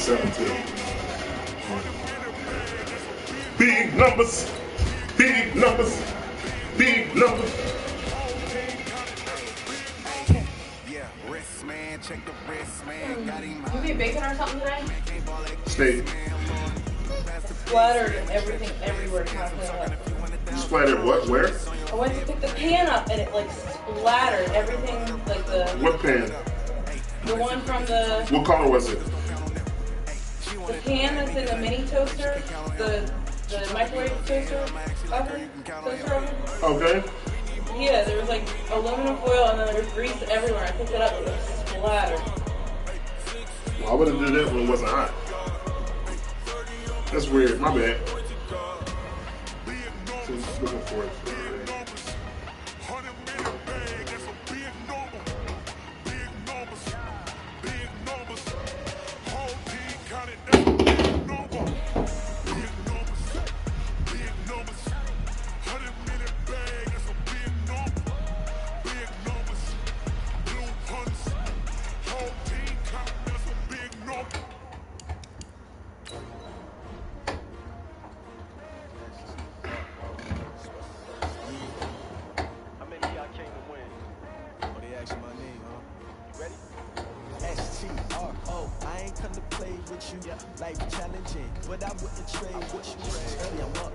7 too. Big numbers, big numbers, big numbers. You be baking or something today? Steak. Splattered and everything everywhere trying to clean it up. You splattered what? Where? I went to pick the pan up and it like splattered everything, like the... What pan? The one from the... What color was it? The pan that's in the mini toaster, the microwave toaster oven, Okay. Yeah, there was like aluminum foil and then there was grease everywhere. I picked it up and it was splattered. Well, I would have did that when it wasn't hot. That's weird. My bad. So just looking for it. Life challenging, but I wouldn't trade with you. Early I'm up,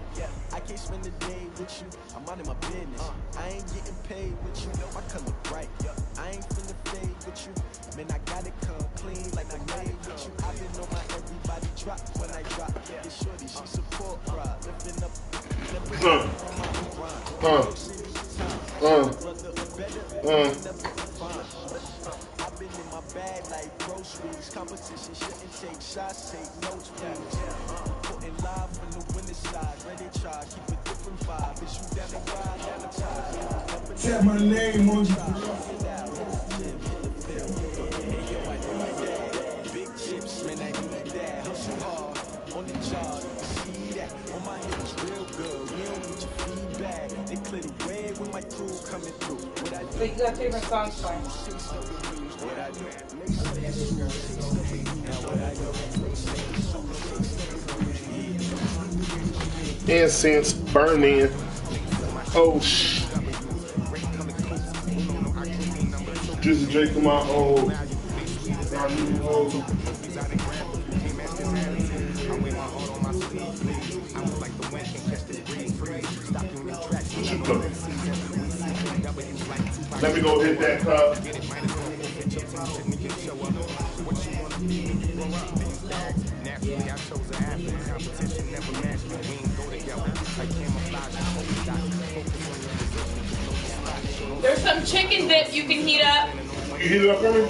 I can't spend the day with you. I'm out of my business. I ain't getting paid with you. My color bright. I ain't finna fade with you. Man, I got it come clean like I made with you. I've been on my everybody drop when I drop. It's shorty, she support pride. Lifting up, I've been in my bag like groceries. Competition shouldn't take shots, take notes, please. Putting live from the winning side. Ready try, keep a different vibe. Is you down the ride, down the time? Tap my name on you. Big chips, man, I need that. Hustle hard on the job. See that on my hips, real good. We don't need your feedback. They clear the way with my crew coming through. What I do? But you got favorite songs playing? Incense burning. Oh shh. Just drink my old. My new old. What you cooking? Let me go hit that cup. There's some chicken dip you can heat up. You heat it up for me?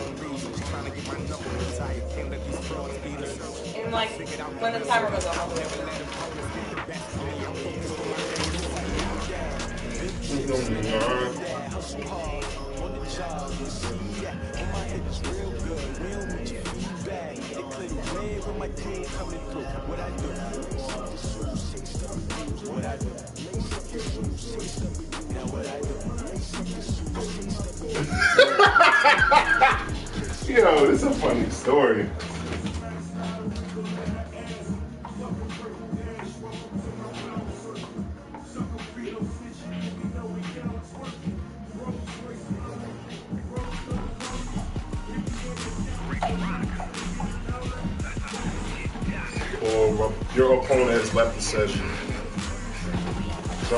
And like when the timer goes off. Yo, this is a funny story. Or your opponent has left the session. So,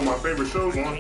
one of my favorite shows on.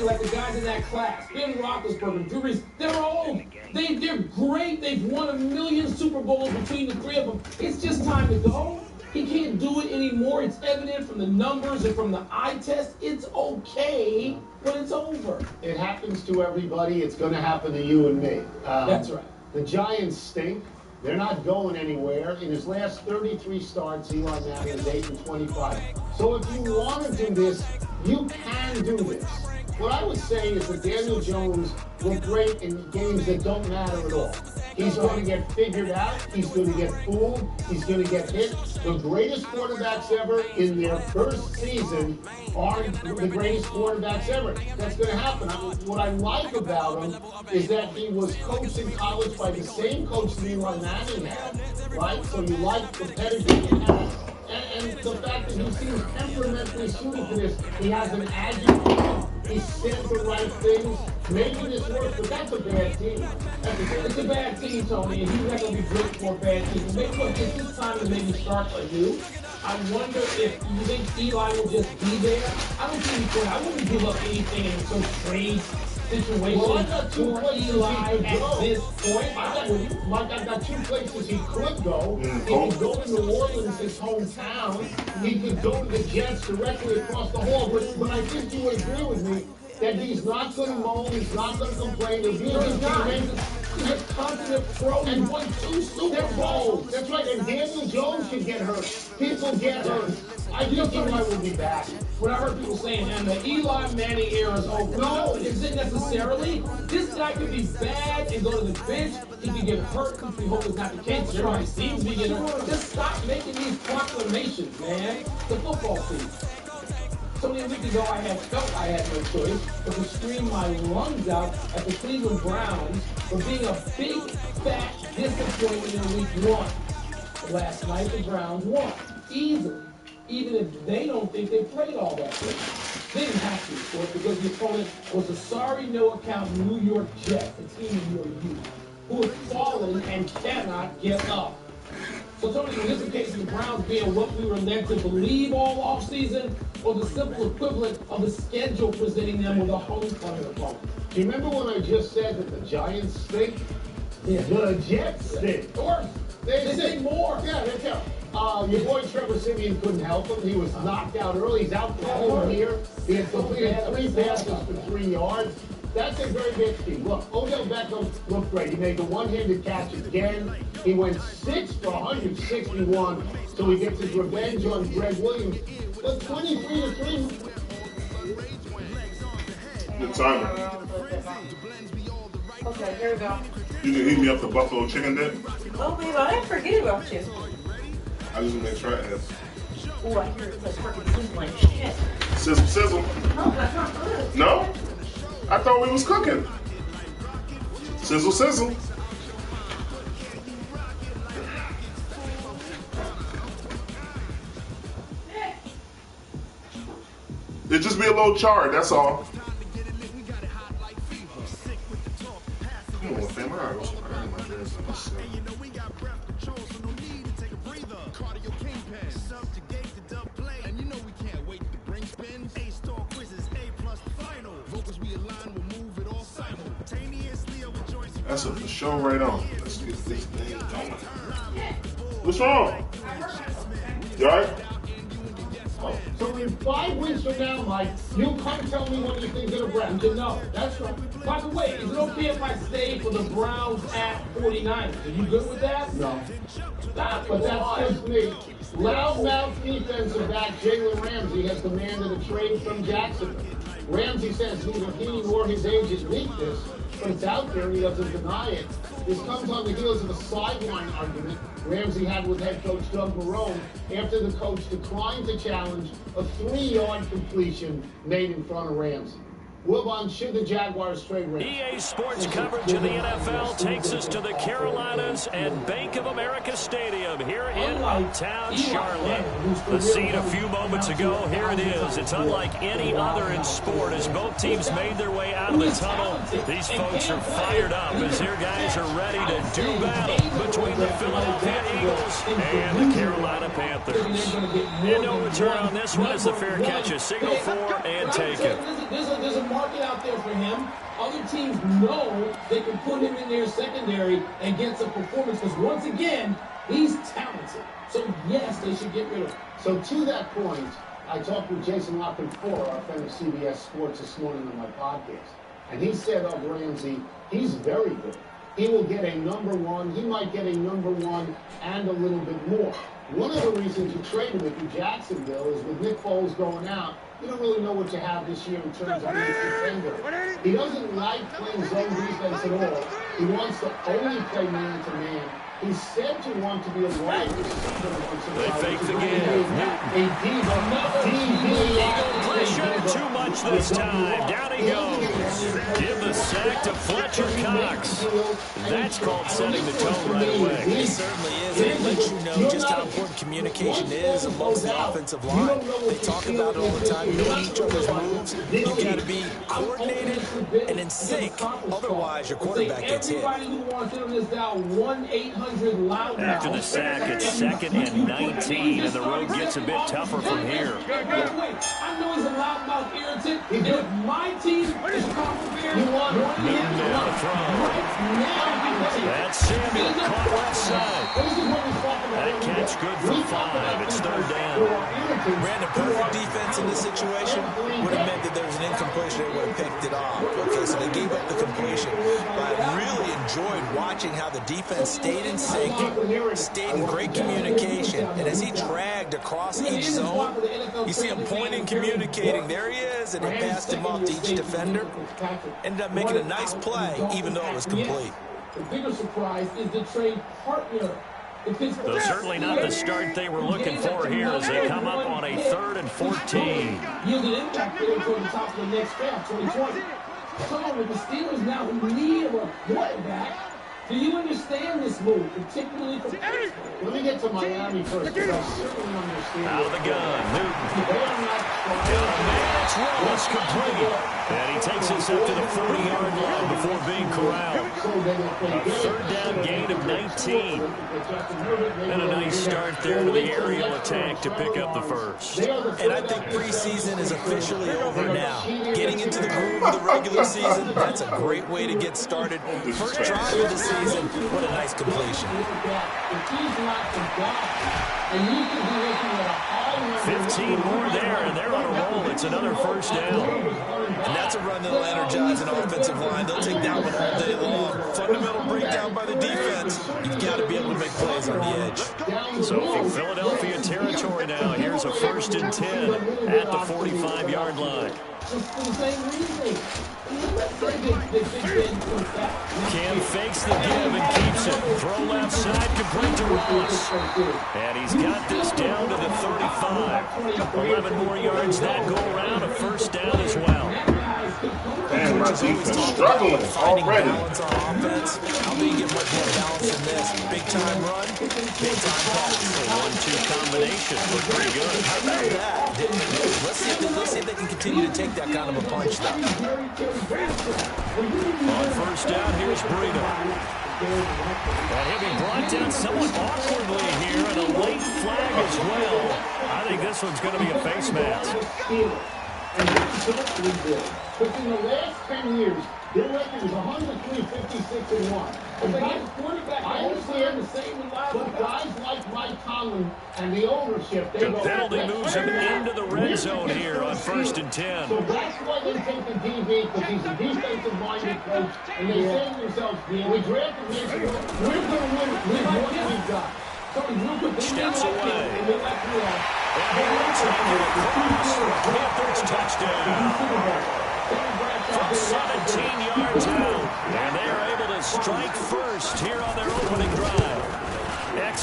Like the guys in that class, Ben Roethlisberger, Drew Brees, they're old. They're great. They've won 1 million Super Bowls between the three of them. It's just time to go. He can't do it anymore. It's evident from the numbers and from the eye test. It's okay when it's over. It happens to everybody. It's going to happen to you and me. That's right. The Giants stink. They're not going anywhere. In his last 33 starts, Eli Manning is 8-25. So if you want to do this, you can do this. What I would say is that Daniel Jones looked great in games that don't matter at all. He's going to get figured out. He's going to get fooled. He's going to get hit. The greatest quarterbacks ever in their first season are the greatest quarterbacks ever. That's going to happen. What I like about him is that he was coached in college by the same coach that Eli Manning had, right? So you like the pedigree he has. And the fact that he seems temperamentally suited to this, he has an attitude, he says the right things. Maybe this works, but that's a bad team. It's a bad team, Tony, and he's not going to be great for a bad team. Maybe look, it's this time to maybe start anew. I wonder if you think Eli will just be there. I don't think he could. I wouldn't give up anything in some trade situation for Eli at this point. I've got two places he could go. He could go to New Orleans, his hometown. He could go to the Jets directly across the hall. But I think you would agree with me that he's not going to moan, he's not going to complain. He's a confident pro. He won 2 Super Bowls. That's right, and Daniel Jones can get hurt. People get hurt. I think Eli will be back. What I heard people saying, and the Eli Manning era is over. No, is it necessarily? This guy could be bad and go to the bench. He could get hurt, which we hope is not the case. Everybody seems to be getting hurt. Just stop making these proclamations, man. The football season. So many weeks ago, I had no choice but to scream my lungs out at the Cleveland Browns for being a big, fat disappointment in week 1. Last night, the Browns won easily, even if they don't think they played all that good. They didn't have to, of course, because the opponent was a sorry, no-account New York Jets, a team in your youth, who have fallen and cannot get up. So, Tony, in this case, the Browns being what we were led to believe all offseason, or the simple equivalent of the schedule presenting them with a homecoming opponent. Do you remember when I just said that the Giants stink? Yeah. The Jets stink. Or they stink more. Yeah, they tell. Your boy Trevor Siemian couldn't help him. He was knocked out early. He's out for the whole year. He had completed 3 passes for 3 yards. That's a very big team. Look, Odell Beckham looked great. He made the one-handed catch again. He went 6 for 161, so he gets his revenge on Greg Williams. But 23-3. Good timing. Okay, here we go. You can heat me up the buffalo chicken dip. Oh, babe, I didn't forget about you. I just want to make sure I ask. Oh, I hear it's like freaking sizzling shit. Sizzle, sizzle. No, that's not good. No? I thought we was cooking. Sizzle, sizzle. It just be a little charred, that's all. Come on, fam. I got my dress. That's a show right on. Let's get this thing going. What's wrong? You alright? So in 5 weeks from now, Mike, you come tell me what you think of the Browns. No, that's right. By the way, is it okay if I stay for the Browns at 49ers? Are you good with that? No. But But that's just me. Loudmouth defensive back Jalen Ramsey has demanded a trade from Jacksonville. Ramsey says neither he nor his agent leaked this, but it's out there and he doesn't deny it. This comes on the heels of a sideline argument Ramsey had with head coach Doug Marrone after the coach declined to challenge a 3-yard completion made in front of Ramsey. Wilbon, should the Jaguars trade Rams? EA Sports coverage of the NFL takes us to the Carolinas and Bank of America Stadium here in uptown Charlotte. The scene a few moments ago, here it is. It's unlike any other in sport as both teams made their way out of the tunnel. These folks are fired up as their guys are ready to do battle between the Philadelphia Eagles and the Carolina Panthers. And no return on this one as the fair catch is signaled for and taken. There's a market out there for him. Other teams know they can put him in their secondary and get some performance because, once again, he's talented. So, yes, they should get rid of him. So, to that point, I talked with Jason Lockenfor, our friend of CBS Sports, this morning on my podcast. And he said of Ramsey, he's very good. He will get a number one. He might get a number one and a little bit more. One of the reasons you traded him to Jacksonville is with Nick Foles going out, you don't really know what you have this year in terms of his defender. He doesn't like playing zone defense at all. He wants to only play man-to-man. He's said to want to be a wide receiver. They fake the game. Eagle pressure too much this time. Down he goes. Give the sack to Fletcher Cox. That's called setting the tone right away. It certainly is. It lets you know just how important communication is amongst the offensive line. They talk about it all the time. Knowing each other's moves. You've got to be coordinated and in sync. Otherwise, your quarterback gets hit. Everybody who wants him is now 1-800 loud. After the sack, it's 2nd and 19, and the road gets a bit tougher from here. I know he's a loudmouth irritant, and if my team is Copper Bear, you want him to run right now. That's Samuel caught left side. That catch good for 5. It's 3rd down. Brandon, perfect defense in this situation would have meant that there was an incompletion. They would have picked it off. Okay, so they gave up the completion. But I really enjoyed watching how the defense stayed in sync, stayed in great communication, and as he dragged across each zone, you see him pointing, communicating. There he is, and he passed him off to each defender. Ended up making a nice play, even though it was complete. The bigger surprise is the trade partner. Though certainly not the start they were looking for here as they come up on a 3rd and 14. Yielded impact there toward the top of the next draft, 2020. So with the Steelers now who need a quarterback, do you understand this move, particularly for Pittsburgh? Let me get to Miami first, because I certainly understand. Out of the gun, Newton. They are not It's Wallace complete. And he takes us up to the 40-yard line before being corralled. A 3rd down gain of 19. And a nice start there to the aerial attack to pick up the first. And I think preseason is officially over now. Getting into the groove of the regular season, that's a great way to get started. First drive of the season, what a nice completion. 15 more there, and they're on a roll. It's another 1st down. And that's a run that'll energize an offensive line. They'll take that one all day long. Fundamental breakdown by the defense. You've got to be able to make plays on the edge. So for Philadelphia territory now, here's a 1st and 10 at the 45-yard line. Cam fakes the give and keeps it. Throw left side, complete to Wallace. And he's got this down to the 35. 11 more yards that go around, a 1st down as well. Man, my defense struggling already. Balance on offense. How do you get much more balance than this? Big time run, big time pass. A 1-2 combination look pretty good. How about that? Let's see if they can continue to take that kind of a punch, though. On 1st down, here's Breida. And he'll be brought down somewhat awkwardly here, and a late flag as well. I think this one's going to be a face mask. But in the last 10 years, their record is 103, 56, and 1. I understand the same but guys like Mike Tomlin and the ownership, they The penalty moves him into the red zone here on 1st and 10. So that's why they take the DB, because he's a defensive-minded coach, and they say to themselves, we drafted Mason, we're going to win with what we've got. Steps away. Panthers touchdown. From 17 yards out. And they're able to strike first here on their opening drive.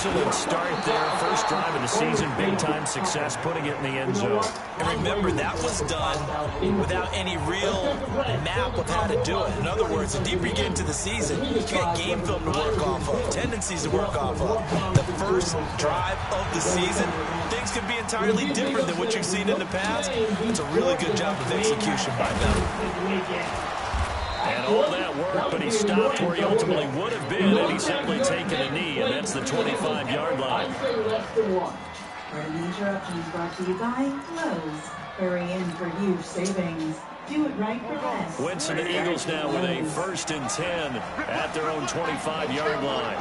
excellent start there. First drive of the season, big-time success, putting it in the end zone. And remember, that was done without any real map of how to do it. In other words, the deeper you get into the season, you get game film to work off of, tendencies to work off of. The first drive of the season, things can be entirely different than what you've seen in the past. It's a really good job of execution by them. And all that work, but he stopped where he ultimately would have been had he simply taken a knee, and that's the 25-yard line. Pardon the interruptions brought to you by Lowe's. Hurry in for huge savings. Do it right for less. Wentz and the Eagles now with a 1st and 10 at their own 25-yard line.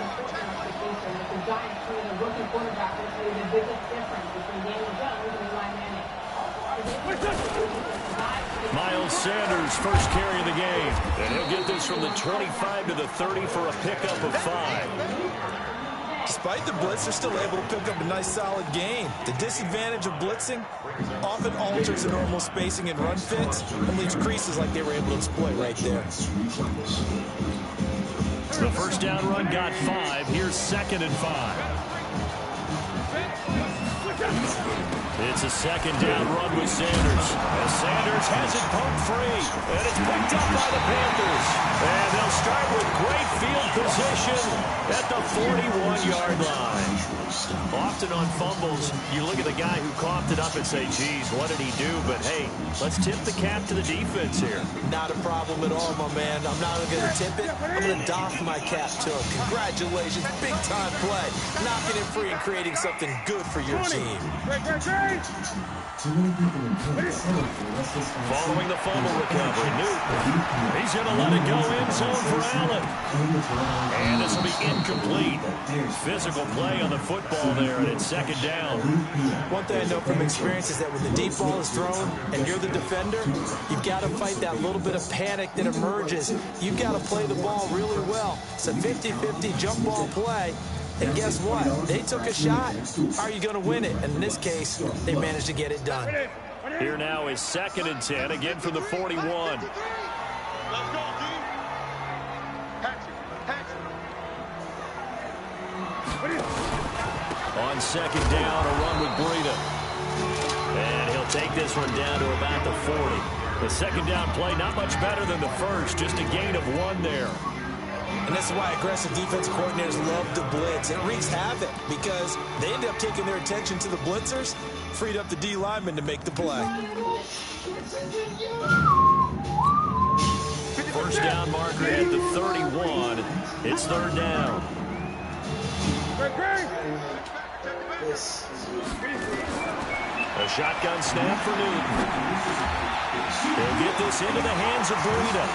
Miles Sanders, first carry of the game. And he'll get this from the 25 to the 30 for a pickup of 5. Despite the blitz, they're still able to pick up a nice, solid gain. The disadvantage of blitzing often alters the normal spacing and run fits and leaves creases like they were able to exploit right there. The first down run got 5. Here's 2nd and 5. It's a 2nd down run with Sanders. As Sanders has it poked free. And it's picked up by the Panthers. And they'll start with great field position at the 41-yard line. Often on fumbles, you look at the guy who coughed it up and say, geez, what did he do? But, hey, let's tip the cap to the defense here. Not a problem at all, my man. I'm not going to tip it. I'm going to doff my cap to him. Congratulations. Big-time play. Knocking it free and creating something good for your team. Following the fumble recovery, Newton. He's going to let it go in zone for Allen. And this will be incomplete. Physical play on the football there, and it's 2nd down. One thing I know from experience is that when the deep ball is thrown and you're the defender, you've got to fight that little bit of panic that emerges. You've got to play the ball really well. It's a 50-50 jump ball play. And guess what? They took a shot. How are you going to win it? And in this case, they managed to get it done. Here now is 2nd and 10, again from the 41. Let's go, team. On 2nd down, a run with Breida. And he'll take this one down to about the 40. The 2nd down play, not much better than the first, just a gain of 1 there. And that's why aggressive defensive coordinators love to blitz. It wreaks havoc because they end up taking their attention to the blitzers, freed up the D lineman to make the play. First down marker at the 31. It's 3rd down. A shotgun snap for Newton. They'll get this into the hands of Breida.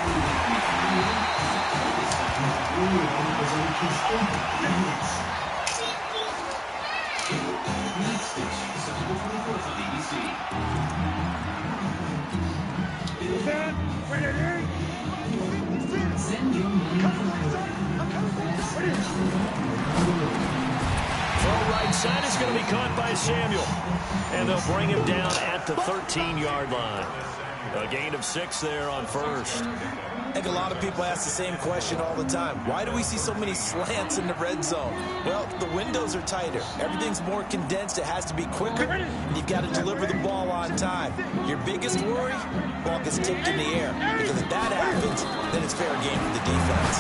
Throw right side is going to be caught by Samuel. And they'll bring him down at the 13-yard line. A gain of 6 there on first. I think a lot of people ask the same question all the time. Why do we see so many slants in the red zone? Well, the windows are tighter. Everything's more condensed. It has to be quicker, and you've got to deliver the ball on time. Your biggest worry? Ball gets tipped in the air. Because if that happens, then it's fair game for the defense.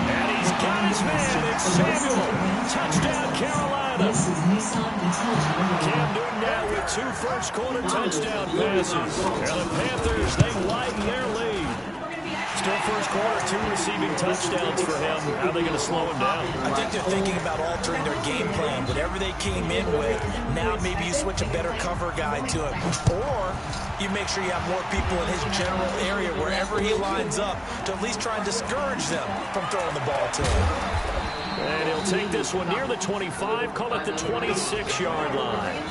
And he's got his man. It's Samuel. Touchdown, Carolina. Cam Newton now with 2 first-quarter touchdown passes. And the Panthers, they widen their lead. Still first quarter, 2 receiving touchdowns for him. How are they going to slow him down? I think they're thinking about altering their game plan. Whatever they came in with, now maybe you switch a better cover guy to him. Or you make sure you have more people in his general area wherever he lines up to at least try and discourage them from throwing the ball to him. And he'll take this one near the 25, call it the 26-yard line.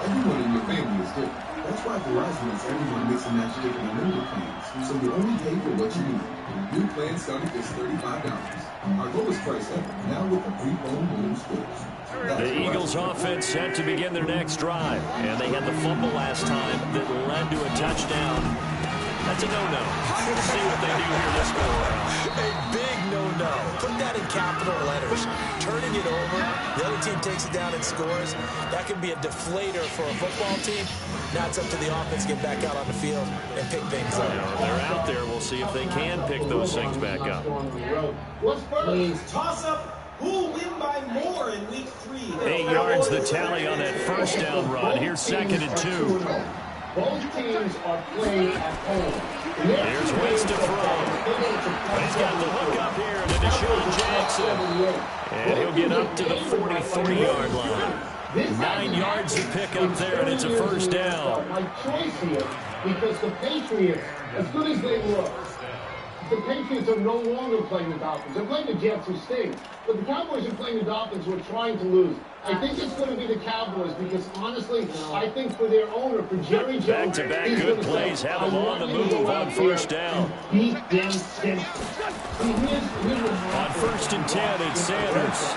Everyone in your family is different. That's why Verizon lets everyone mix and match different unlimited plans, so you only pay for what you need. New plan starting just $35. Our lowest price ever, now with a free phone home storage. The Eagles offense set to begin their next drive, and they had the fumble last time that led to a touchdown. That's a no-no. We'll see what they do here this go around. A big no-no. Put that in capital letters. Turning it over, the other team takes it down and scores. That can be a deflator for a football team. Now it's up to the offense to get back out on the field and pick things up. They're out there. We'll see if they can pick those things back up. Please toss up. Who'll win by more in week 3? 8 yards the tally on that first down run. Here's 2nd and 2. Both teams are playing at home. Here's Wentz to throw. But he's got the hook up here to Deshaun Jackson. And he'll get up to the 43-yard line. 9 yards to pick up there, and it's a first down. My choice here, because the Patriots, as good as they look, the Patriots are no longer playing the Dolphins. They're playing the Jets, who stink. But the Cowboys are playing the Dolphins, who are trying to lose. I think it's going to be the Cowboys because, honestly, I think for their owner, for Jerry Jones, back-to-back good plays have them on the move on first down. Beat them simply. On 1st and 10, it's Sanders.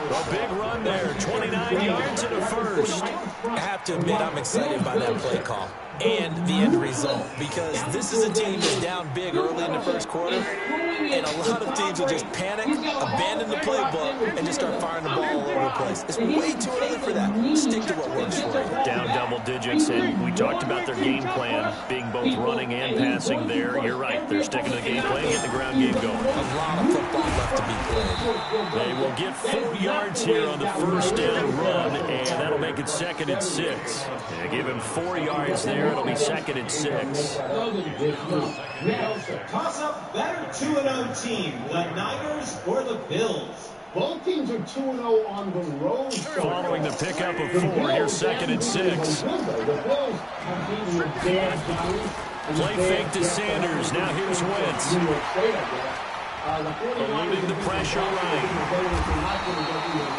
A big run there, 29 yards and a first. I have to admit, I'm excited by that play call and the end result, because this is a team that's down big early in the first quarter, and a lot of teams will just panic, abandon the playbook, and just start firing the ball all over the place. It's way too early for that. Stick to what works for you. Down double digits, and we talked about their game plan being both running and passing there. You're right. They're sticking to the game plan, getting the ground game going. A lot of football left to be played. They will get 4 yards here on the first down run, and that'll make it 2nd and 6. They give him 4 yards there. It'll be 2nd and 6. Toss up better 2-0 team, the Niners or the Bills. Both teams are 2-0 on the road. Following the pickup of 4, here's 2nd and 6. Play fake to Sanders. Now here's Wentz. Eluding the pressure right.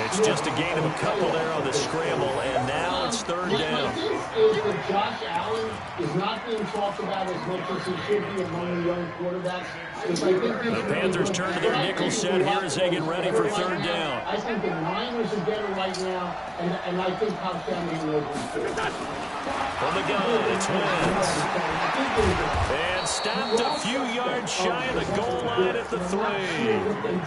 It's just a gain of a couple there on the scramble, and now it's 3rd down. Is that Josh Allen is not being talked about as much as he should be among the young quarterbacks. The Panthers turn to their nickel set here as they get ready for 3rd down. I think the Niners are better right now, and I think Coach Shannon knows them. From the gun, it's Wentz. And stopped a few yards shy of the goal line at the 3.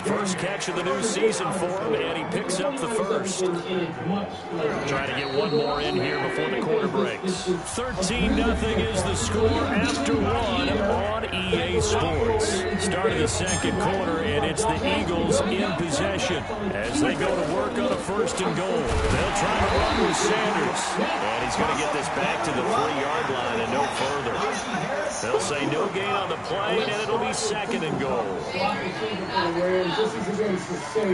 First catch of the new season for him, and he picks up the first. Trying to get one more in here before the quarter breaks. 13-0 is the score after 1 on EA Sports. Start of the 2nd quarter, and it's the Eagles in possession as they go to work on a 1st and goal. They'll try to run with Sanders, and he's going to get this back to the 3-yard line and no further. They'll say no gain on the play, and it'll be 2nd and goal.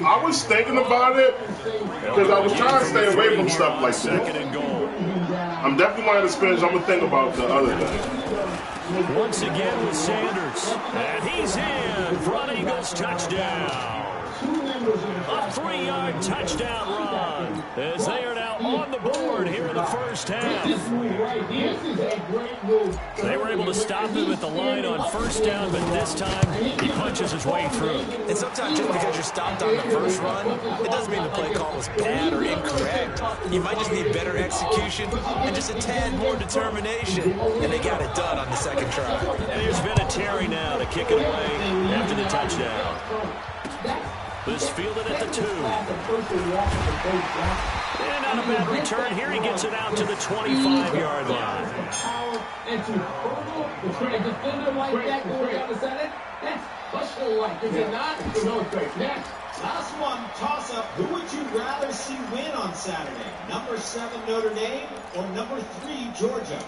I was thinking about it because I was trying to stay away from stuff like that. 2nd and goal. I'm definitely going to spinach. I'm going to think about the other thing. Once again with Sanders, and he's in for an Eagles touchdown. A 3-yard touchdown run as they are now on the board here in the first half. They were able to stop him at the line on 1st down, but this time he punches his way through. And sometimes just because you're stopped on the first run, it doesn't mean the play call was bad or incorrect. You might just need better execution and just a tad more determination, and they got it done on the 2nd try. And there's been a Terry now to kick it away after the touchdown. This fielded at the 2. And on a bad return here, he gets it out to the 25-yard line. And to hurdle a defender like that going down the side, that's hustle-like, is it not? No, it's great. Next. Last one, toss-up. Who would you rather see win on Saturday? Number 7, Notre Dame, or number 3, Georgia?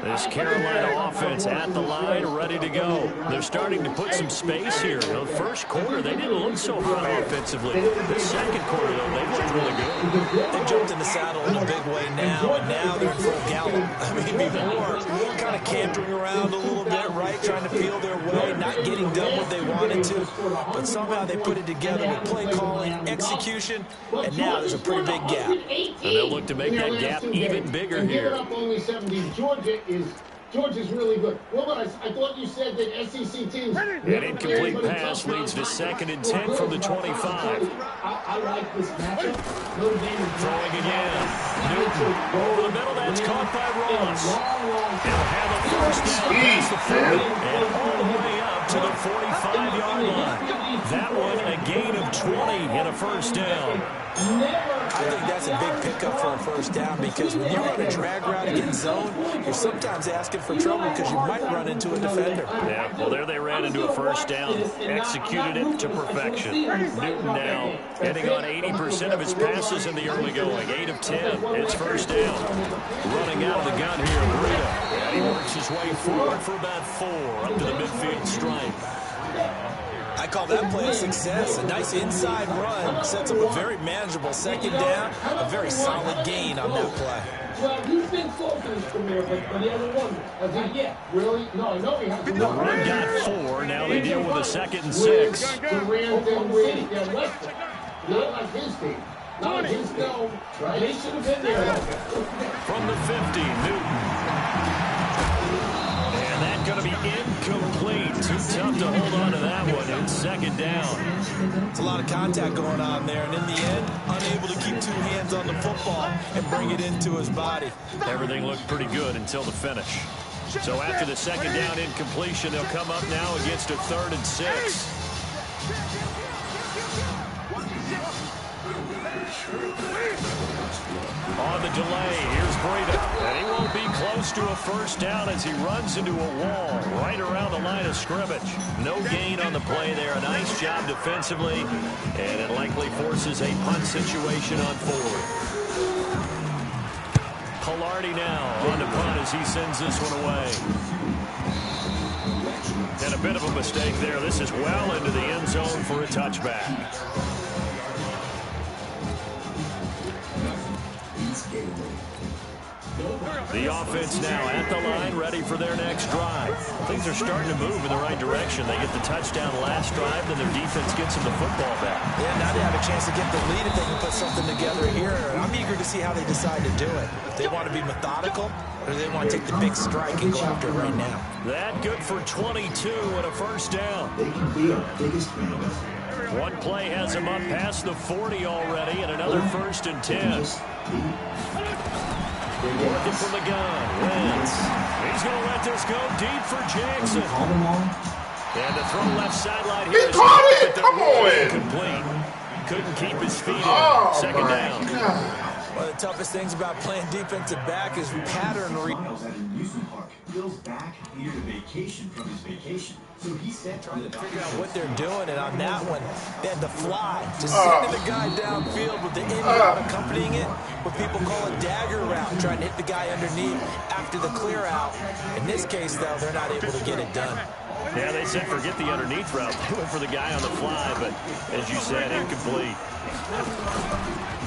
This Carolina offense at the line, ready to go. They're starting to put some space here. The first quarter, they didn't look so hot offensively. The 2nd quarter, though, they looked really good. They jumped in the saddle in a big way now, and now they're in full gallop. I mean, before, kind of cantering around a little bit, right, trying to feel their way, not getting done what they wanted to, but somehow they put it together with play calling, execution, and now there's a pretty big gap. And they'll look to make that gap even bigger here. Only 70. Georgia is Georgia's really good. Wilbur, I thought you said that SEC teams... An incomplete pass leads to 2nd and 10 from the 25. I like this matchup. Throwing again. Newton over the middle. That's caught by Ross. He'll have a first down past the 40 and all the way up to the 45-yard line. That one a gain of 20 and a first down. I think that's a big pickup for a first down because when you run a drag route against zone, you're sometimes asking for trouble because you might run into a defender. Yeah, well, there they ran into a first down, executed it to perfection. Newton now hitting on 80% of his passes in the early going, 8 of 10. It's first down. Running out of the gun here, Rita. And he works his way forward for about 4 up to the midfield stripe. I call that play a success. A nice inside run sets up a very manageable second down, a very solid gain on that play. Well, he's been close in his career, but he hasn't won. Has he yet? Really? No, I know he hasn't The won. run got 4. Now they deal with a 2nd and 6. Oklahoma City, they're left. Not like his team. Not like his team. They should have been there. From the 50, Newton. And that's going to be incomplete. Too tough to hold on to that one. It's 2nd down. It's a lot of contact going on there, and in the end, unable to keep 2 hands on the football and bring it into his body. Everything looked pretty good until the finish. So after the 2nd down incompletion, they'll come up now against a 3rd and 6. On the delay, here's Breida. And he won't be close to a first down as he runs into a wall right around the line of scrimmage. No gain on the play there. A nice job defensively. And it likely forces a punt situation on 4th. Pilardi now on the punt as he sends this one away. And a bit of a mistake there. This is well into the end zone for a touchback. The offense now at the line, ready for their next drive. Things are starting to move in the right direction. They get the touchdown last drive, then their defense gets them the football back. Yeah, now they have a chance to get the lead if they can put something together here. I'm eager to see how they decide to do it. If they want to be methodical, or do they want to take the big strike and go after it right now? That good for 22 and a first down. They can be our biggest fan. One play has him up past the 40 already, and another 1st and 10. Working from the gun. Wentz. He's going to let this go deep for Jackson. And to throw left sideline here. He caught it! Come on! Complete. Couldn't keep his feet in. 2nd down. One of the toughest things about playing defensive back is pattern read. Bill's back needed a vacation from his vacation. So he said trying to figure out what they're doing, and on that one, they had to fly. Just sending the guy downfield with the in route accompanying it, what people call a dagger route, trying to hit the guy underneath after the clear out. In this case, though, they're not able to get it done. Yeah, they said forget the underneath route. They went for the guy on the fly, but as you said, incomplete.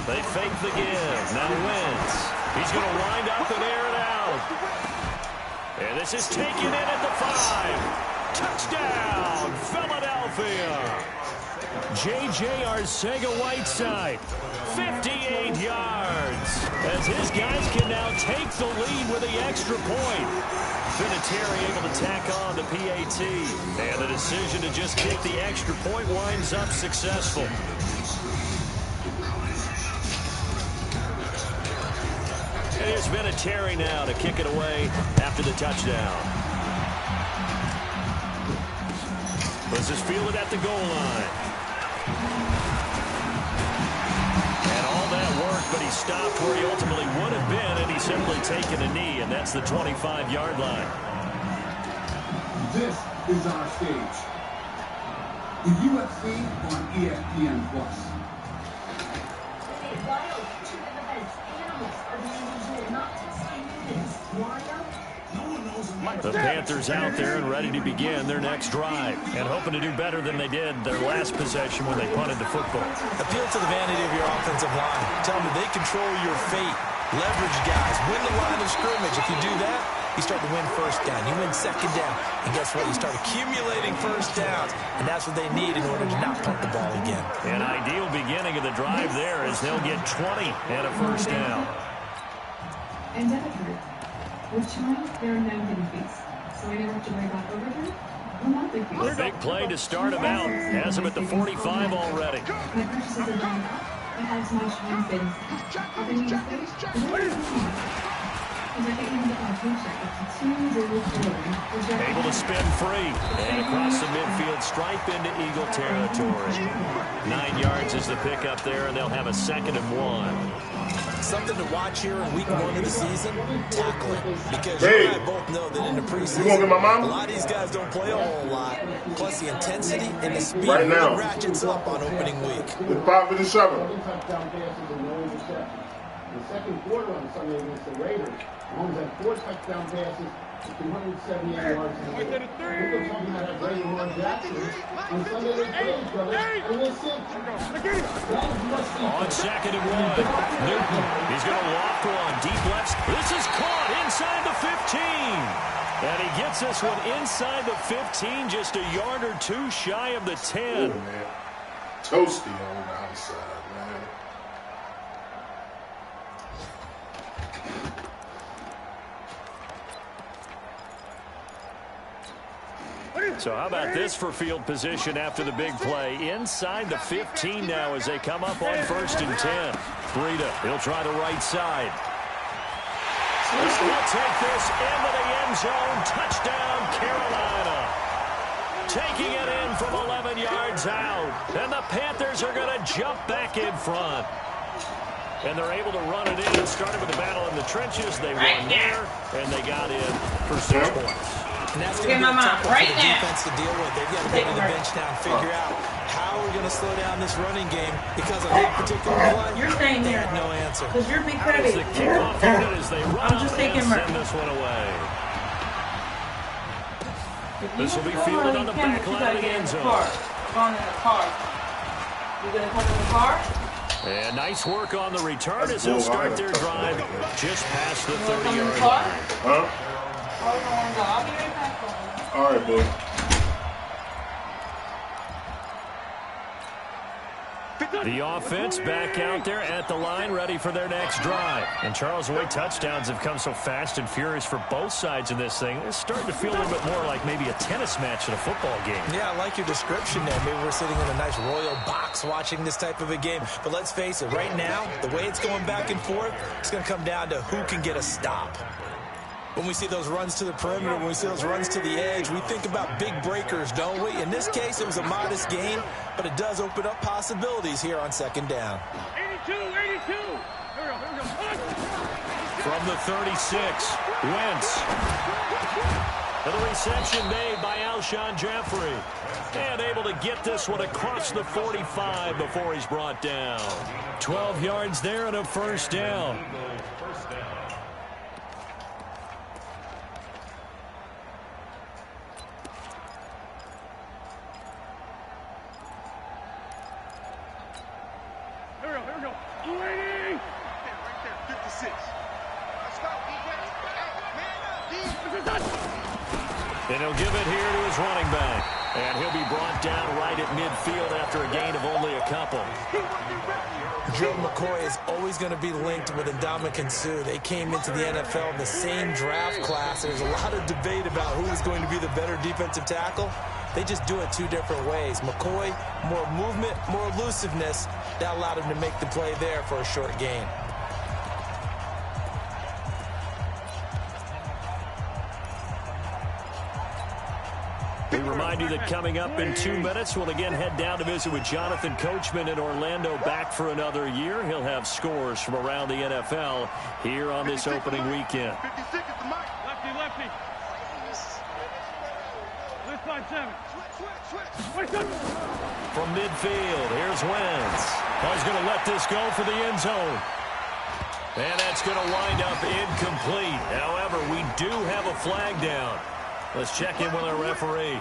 They fake the give. Now Wentz. He's going to wind up and air it out. And this is taken in at the 5. Touchdown, Philadelphia. J.J. Arcega-Whiteside, 58 yards. As his guys can now take the lead with the extra point. Vinatieri able to tack on the PAT. And the decision to just kick the extra point winds up successful. And here's Vinatieri now to kick it away after the touchdown. Let's just field it at the goal line. And all that work, but he stopped where he ultimately would have been, and he's simply taken a knee, and that's the 25-yard line. This is our stage. The UFC on ESPN+. The Panthers out there and ready to begin their next drive and hoping to do better than they did their last possession when they punted the football. Appeal to the vanity of your offensive line. Tell them they control your fate. Leverage guys. Win the line of scrimmage. If you do that, you start to win first down. You win second down. And guess what? You start accumulating first downs. And that's what they need in order to not punt the ball again. An ideal beginning of the drive there as they'll get 20 and a first down. With Chime, there are no hidden fees, so I never have to worry about overtime or monthly fees. A big play to start him out. Has him at the 45 already. My purchases are going up. I have my Chime savings account. Helping me save. Able to spin free and across the midfield stripe into Eagle territory. 9 yards is the pickup there, and they'll have a 2nd and 1. Something to watch here in week 1 of the season, tackling. Because you and I both know that in the preseason, a lot of these guys don't play a whole lot. Plus the intensity and the speed really ratchets up on opening week. The 5 and the 7. The second quarter on Sunday against the Raiders, Mahomes had 4 touchdown passes, 278 yards in the air. We're talking about how great Lamar Jackson on Sunday they played each other, and we'll see. On 2nd and 1, Newton, he's going to loft one, deep left. This is caught inside the 15. And he gets this one inside the 15, just a yard or 2 shy of the 10. Ooh, man. Toasty on the outside, man. So how about this for field position after the big play? Inside the 15 now as they come up on 1st and 10. Breida, he'll try the right side. He'll take this into the end zone. Touchdown, Carolina. Taking it in from 11 yards out. And the Panthers are going to jump back in front. And they're able to run it in. Started with the battle in the trenches. They won there, and they got in for 6 points. And that's going to be tough for the defense to deal with. They've got to go to the bench now and figure out how we're going to slow down this running game because of that particular play. You're staying they here. had no answer. Because you're big credit. The kickoff unit as they run I'm just taking send this one away. This will be fielded on the back line of the end zone. Going in the car. You going to come in the car? And nice work on the return as they'll start their drive just past the 30-yard line. Huh? I'll be right back. All right, boo. The offense back out there at the line, ready for their next drive. And Charles, the way touchdowns have come so fast and furious for both sides in this thing, it's starting to feel a little bit more like maybe a tennis match in a football game. Yeah, I like your description there. Maybe we're sitting in a nice royal box watching this type of a game. But let's face it, right now, the way it's going back and forth, it's going to come down to who can get a stop. When we see those runs to the perimeter, when we see those runs to the edge, we think about big breakers, don't we? In this case, it was a modest gain, but it does open up possibilities here on 2nd down. 82. Here we go. From the 36, Wentz. The reception made by Alshon Jeffrey. And able to get this one across the 45 before he's brought down. 12 yards there and a 1st down. And he'll give it here to his running back. And he'll be brought down right at midfield after a gain of only a couple. Joe McCoy is always going to be linked with Ndamukong Suh. They came into the NFL in the same draft class. There's a lot of debate about who is going to be the better defensive tackle. They just do it 2 different ways. McCoy, more movement, more elusiveness. That allowed him to make the play there for a short gain. We remind you that coming up in 2 minutes, we'll again head down to visit with Jonathan Coachman in Orlando, back for another year. He'll have scores from around the NFL here on this opening weekend. 56 is the mic. Lefty. Let's find 7. From midfield, here's Wentz. He's going to let this go for the end zone. And that's going to wind up incomplete. However, we do have a flag down. Let's check in with our referee.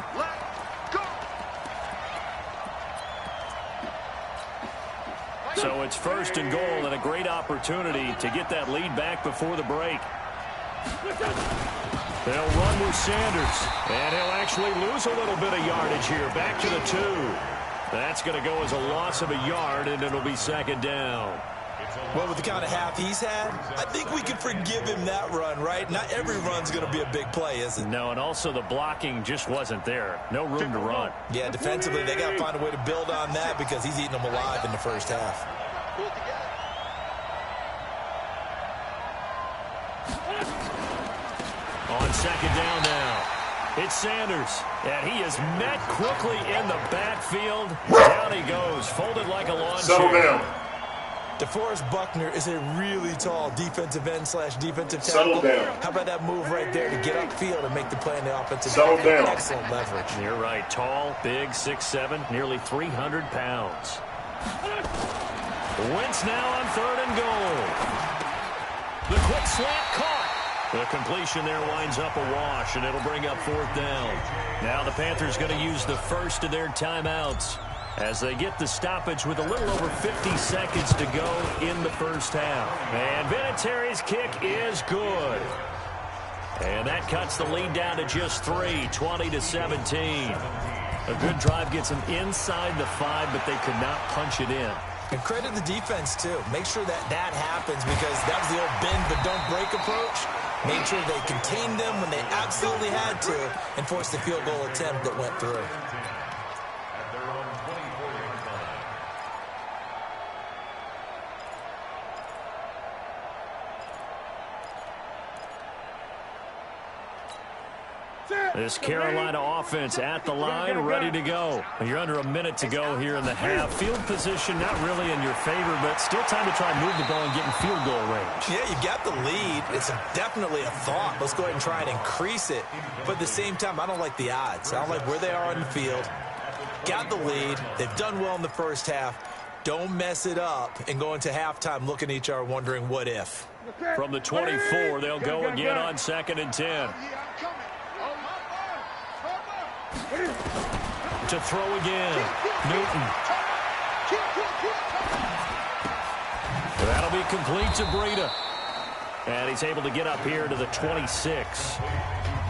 So it's 1st and goal and a great opportunity to get that lead back before the break. They'll run with Sanders, and he'll actually lose a little bit of yardage here. Back to the 2. That's going to go as a loss of a yard, and it'll be 2nd down. Well, with the kind of half he's had, I think we can forgive him that run, right? Not every run's going to be a big play, is it? No, and also the blocking just wasn't there. No room to run. Yeah, defensively, they got to find a way to build on that because he's eating them alive in the first half. On second down now, it's Sanders, and he is met quickly in the backfield. Down he goes, folded like a lawn chair. Settle down. DeForest Buckner is a really tall defensive end / defensive tackle. Settle down. How about that move right there to get upfield and make the play in the offensive Settle backfield? down. Excellent leverage. You're right. Tall, big, 6'7", nearly 300 pounds. Wentz now on 3rd and goal. The quick slant caught. The completion there winds up a wash, and it'll bring up 4th down. Now the Panthers going to use the first of their timeouts as they get the stoppage with a little over 50 seconds to go in the first half. And Vinatieri's kick is good. And that cuts the lead down to just 3, 20-17. A good drive gets them inside the 5, but they could not punch it in. And credit the defense, too. Make sure that happens because that was the old bend but don't break approach. Made sure they contained them when they absolutely had to and forced the field goal attempt that went through. This Carolina offense at the line, ready to go. You're under a minute to go here in the half. Field position not really in your favor, but still time to try and move the ball and get in field goal range. Yeah, you got the lead. It's definitely a thought. Let's go ahead and try and increase it. But at the same time, I don't like the odds. I don't like where they are on the field. Got the lead. They've done well in the first half. Don't mess it up and go into halftime looking at each other wondering what if. From the 24, they'll go again on 2nd and 10. To throw again, Newton. That'll be complete to Breida. And he's able to get up here to the 26.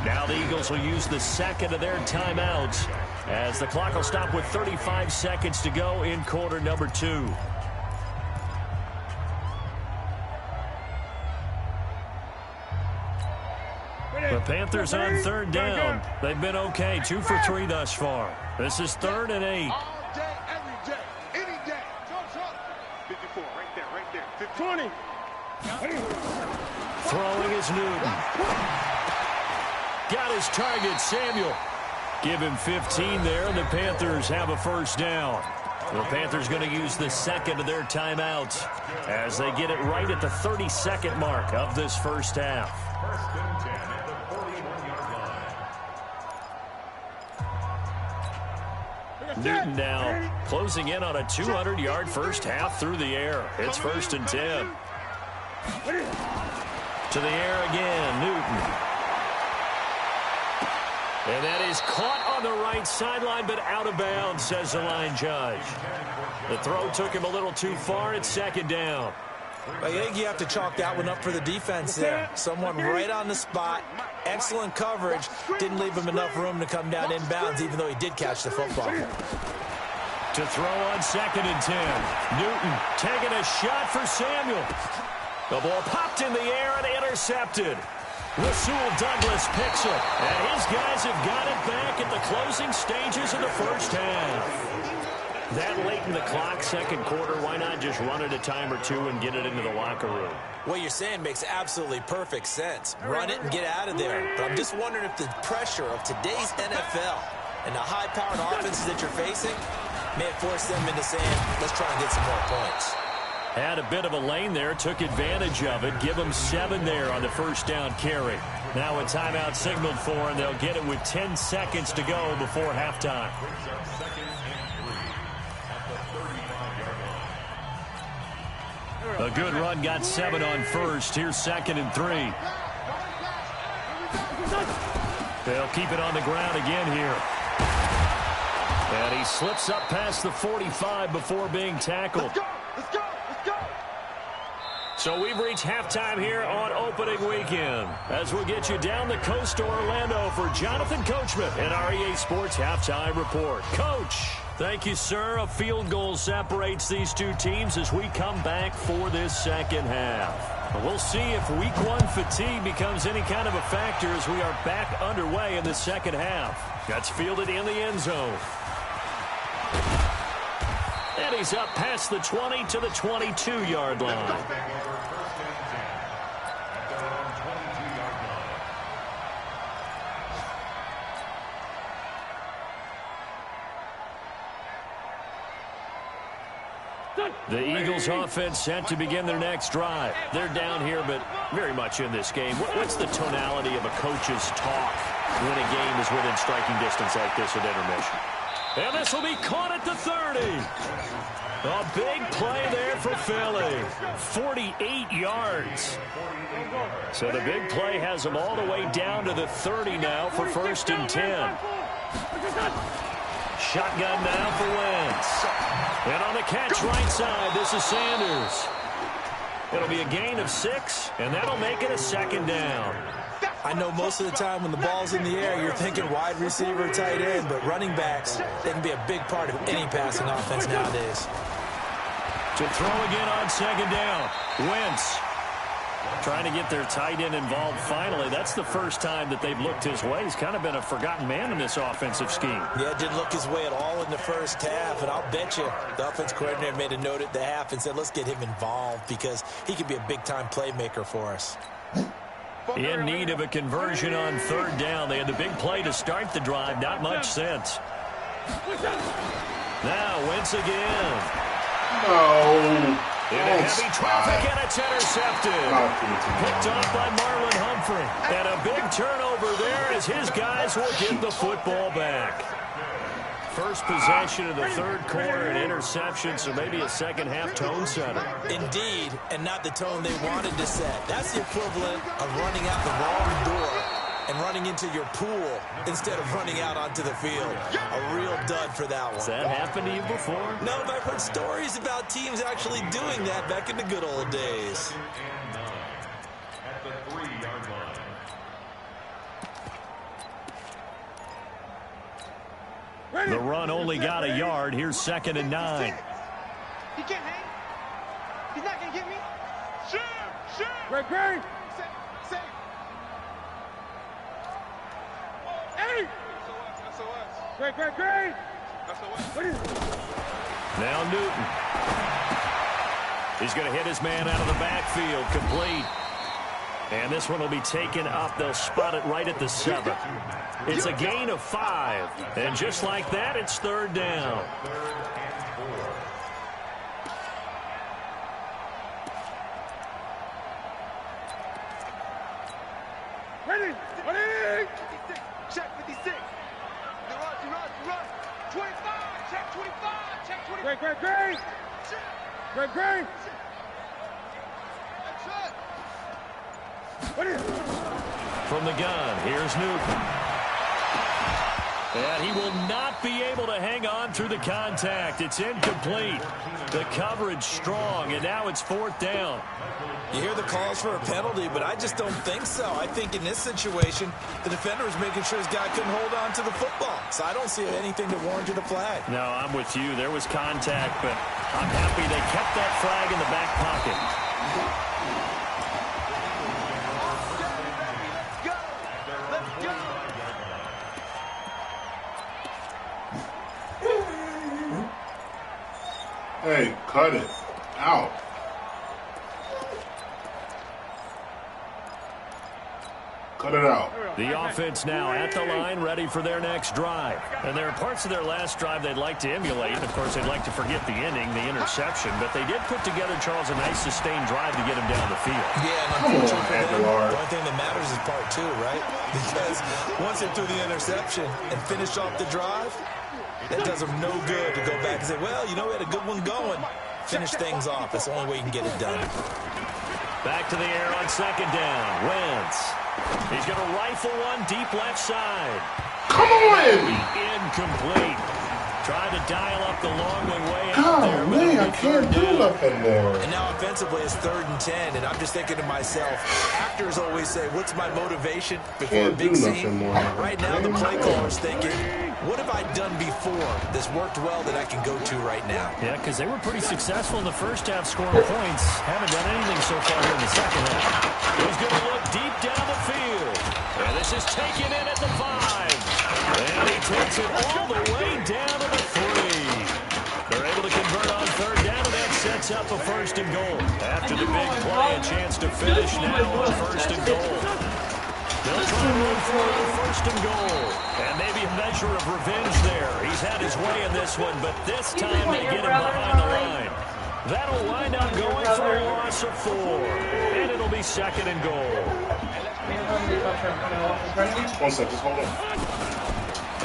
Now the Eagles will use the second of their timeouts as the clock will stop with 35 seconds to go in quarter number 2. The Panthers on 3rd down. They've been okay, 2 for 3 thus far. This is 3rd and 8. All day, every day, any day. 54, right there. 20. Throwing is Newton. Got his target, Samuel. Give him 15 there, and the Panthers have a first down. The Panthers going to use the second of their timeouts as they get it right at the 32nd mark of this first half. Newton now closing in on a 200-yard first half through the air. It's 1st and 10. To the air again, Newton. And that is caught on the right sideline, but out of bounds, says the line judge. The throw took him a little too far. It's 2nd down. I think you have to chalk that one up for the defense there. Someone right on the spot. Excellent coverage. Didn't leave him enough room to come down inbounds, even though he did catch the football. To throw on 2nd and 10. Newton taking a shot for Samuel. The ball popped in the air and intercepted. Rasul Douglas picks it. And his guys have got it back at the closing stages of the first half. That late in the clock, second quarter, why not just run it a time or two and get it into the locker room? What you're saying makes absolutely perfect sense. Run it and get out of there. But I'm just wondering if the pressure of today's NFL and the high-powered offenses that you're facing may have forced them into saying, let's try and get some more points. Had a bit of a lane there, took advantage of it. Give them 7 there on the first down carry. Now a timeout signaled for, and they'll get it with 10 seconds to go before halftime. A good run, got 7 on first. Here's 2nd and 3. They'll keep it on the ground again here. And he slips up past the 45 before being tackled. Let's go! Let's go! Let's go! So we've reached halftime here on opening weekend as we'll get you down the coast to Orlando for Jonathan Coachman and our EA Sports Halftime Report. Coach! Thank you, sir. A field goal separates these two teams as we come back for this second half. We'll see if week one fatigue becomes any kind of a factor as we are back underway in the second half. That's fielded in the end zone. And he's up past the 20 to the 22-yard line. The Eagles offense set to begin their next drive. They're down here, but very much in this game. What's the tonality of a coach's talk when a game is within striking distance like this at intermission? And this will be caught at the 30. A big play there for Philly. 48 yards. So the big play has them all the way down to the 30 now for 1st and 10. Shotgun now for Wentz. And on the catch right side, this is Sanders. It'll be a gain of 6, and that'll make it a 2nd down. I know most of the time when the ball's in the air, you're thinking wide receiver, tight end, but running backs, they can be a big part of any passing offense nowadays. To throw again on 2nd down. Wentz trying to get their tight end involved finally. That's the first time that they've looked his way. He's kind of been a forgotten man in this offensive scheme. Yeah, didn't look his way at all in the first half, and I'll bet you the offense coordinator made a note at the half and said, let's get him involved because he could be a big-time playmaker for us. In need of a conversion on 3rd down. They had the big play to start the drive. Not much sense. Now Wentz again. No. In a heavy traffic, and it's intercepted. Picked off by Marlon Humphrey. And a big turnover there as his guys will get the football back. First possession of the 3rd quarter, an interception, so maybe a second-half tone setter. Indeed, and not the tone they wanted to set. That's the equivalent of running out the wrong door and running into your pool instead of running out onto the field. A real dud for that one. Has that happened to you before? No, but I've heard stories about teams actually doing that back in the good old days. At the 3-yard line. The run only got a yard. Here's 2nd and 9. He can't hang. He's not going to get me. Shoot! Great. Say. Hey! Great. Now Newton. He's going to hit his man out of the backfield. Complete. And this one will be taken up. They'll spot it right at the 7. It's a gain of 5. And just like that, it's 3rd down. Ready. Check 56. Run. 25. Check 25. Check 25. Great. From the gun, here's Newton. And he will not be able to hang on through the contact. It's incomplete. The coverage strong, and now it's 4th down. You hear the calls for a penalty, but I just don't think so. I think in this situation, the defender was making sure his guy couldn't hold on to the football. So I don't see anything that warranted a flag. No, I'm with you. There was contact, but I'm happy they kept that flag in the back pocket. Hey, cut it out. Cut it out. The offense now at the line, ready for their next drive. And there are parts of their last drive they'd like to emulate. Of course, they'd like to forget the ending, the interception. But they did put together, Charles, a nice sustained drive to get him down the field. Yeah, and unfortunately for them, the only thing that matters is part 2, right? Because once they threw the interception and finished off the drive, that does them no good to go back and say, well, you know, we had a good one going. Finish things off. That's the only way you can get it done. Back to the air on 2nd down. Wentz. He's going to rifle one deep left side. Come on! Incomplete. Trying to dial up the long one way out Oh, there. man, I can't do nothing more. And now offensively it's 3rd and 10, and I'm just thinking to myself, actors always say, what's my motivation before a big scene? Right now the play caller's thinking, what have I done before that's worked well that I can go to right now? Yeah, because they were pretty successful in the first half scoring points. Haven't done anything so far here in the second half. He's going to look deep down the field. And this is taken in at the 5. And he takes it all the way down to the 3. They're able to convert on 3rd down, and that sets up a 1st and goal. After the big play, a chance to finish now on 1st and goal. They'll try to run for it on 1st and goal. And maybe a measure of revenge there. He's had his way in this one, but this time they get him behind the line. That'll wind up going for a loss of 4. And it'll be 2nd and goal. 1 second, just hold on.